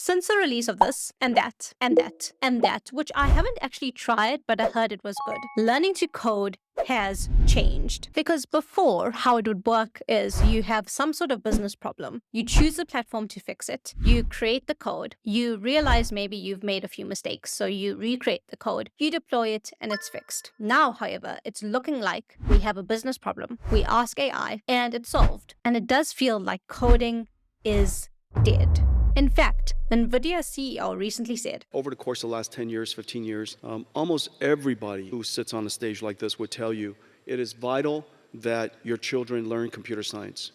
since the release of this and that and that and that, which I haven't actually tried, but I heard it was good, learning to code has changed. Because before, how it would work is you have some sort of business problem. You choose a platform to fix it. You create the code. You realize maybe you've made a few mistakes. So you recreate the code. You deploy it and it's fixed. Now, however, it's looking like we have a business problem. We ask AI and it's solved. And it does feel like coding is dead. In fact, NVIDIA CEO recently said, over the course of the last 10 years, 15 years, almost everybody who sits on a stage like this would tell you it is vital that your children learn computer science.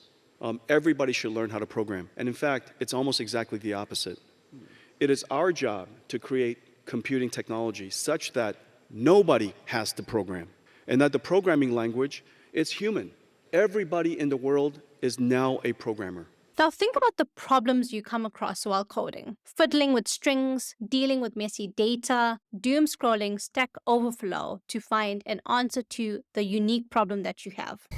Everybody should learn how to program. And in fact, it's almost exactly the opposite. It is our job to create computing technology such that nobody has to program, and that the programming language is human. Everybody in the world is now a programmer. Now think about the problems you come across while coding. Fiddling with strings, dealing with messy data, doom scrolling Stack Overflow to find an answer to the unique problem that you have.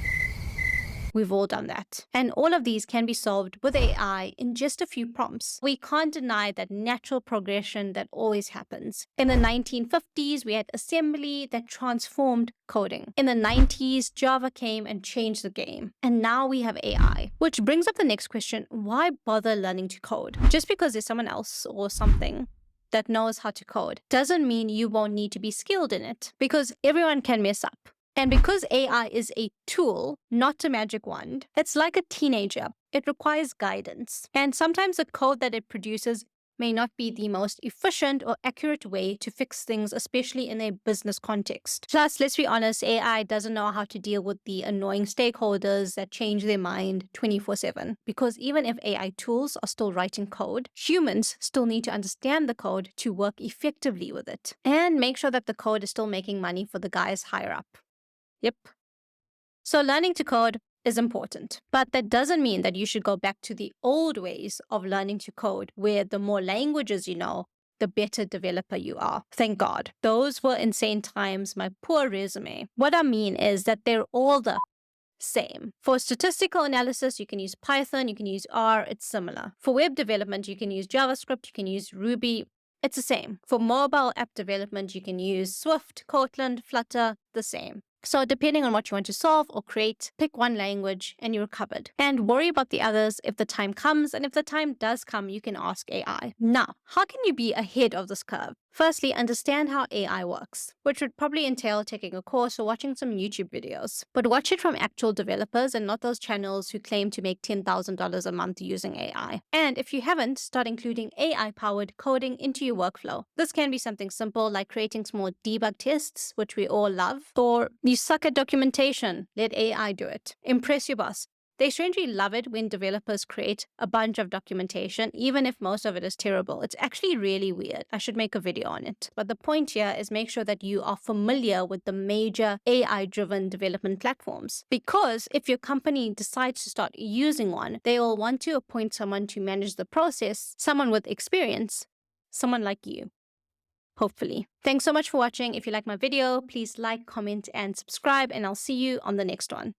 We've all done that. And all of these can be solved with AI in just a few prompts. We can't deny that natural progression that always happens. In the 1950s, we had assembly that transformed coding. In the 90s, Java came and changed the game. And now we have AI. Which brings up the next question, why bother learning to code? Just because there's someone else or something that knows how to code doesn't mean you won't need to be skilled in it, because everyone can mess up. And because AI is a tool, not a magic wand, it's like a teenager. It requires guidance. And sometimes the code that it produces may not be the most efficient or accurate way to fix things, especially in a business context. Plus, let's be honest, AI doesn't know how to deal with the annoying stakeholders that change their mind 24/7. Because even if AI tools are still writing code, humans still need to understand the code to work effectively with it and make sure that the code is still making money for the guys higher up. Yep. So learning to code is important, but that doesn't mean that you should go back to the old ways of learning to code, where the more languages you know, the better developer you are. Thank God. Those were insane times, my poor resume. What I mean is that they're all the same. For statistical analysis, you can use Python, you can use R, it's similar. For web development, you can use JavaScript, you can use Ruby, it's the same. For mobile app development, you can use Swift, Kotlin, Flutter, the same. So depending on what you want to solve or create, pick one language and you're covered. And worry about the others if the time comes, and if the time does come, you can ask AI. Now, how can you be ahead of this curve? Firstly, understand how AI works, which would probably entail taking a course or watching some YouTube videos. But watch it from actual developers and not those channels who claim to make $10,000 a month using AI. And if you haven't, start including AI-powered coding into your workflow. This can be something simple like creating small debug tests, which we all love, or you suck at documentation, let AI do it. Impress your boss. They strangely love it when developers create a bunch of documentation, even if most of it is terrible. It's actually really weird. I should make a video on it. But the point here is make sure that you are familiar with the major AI-driven development platforms. Because if your company decides to start using one, they will want to appoint someone to manage the process, someone with experience, someone like you. Hopefully. Thanks so much for watching. If you like my video, please like, comment, and subscribe, and I'll see you on the next one.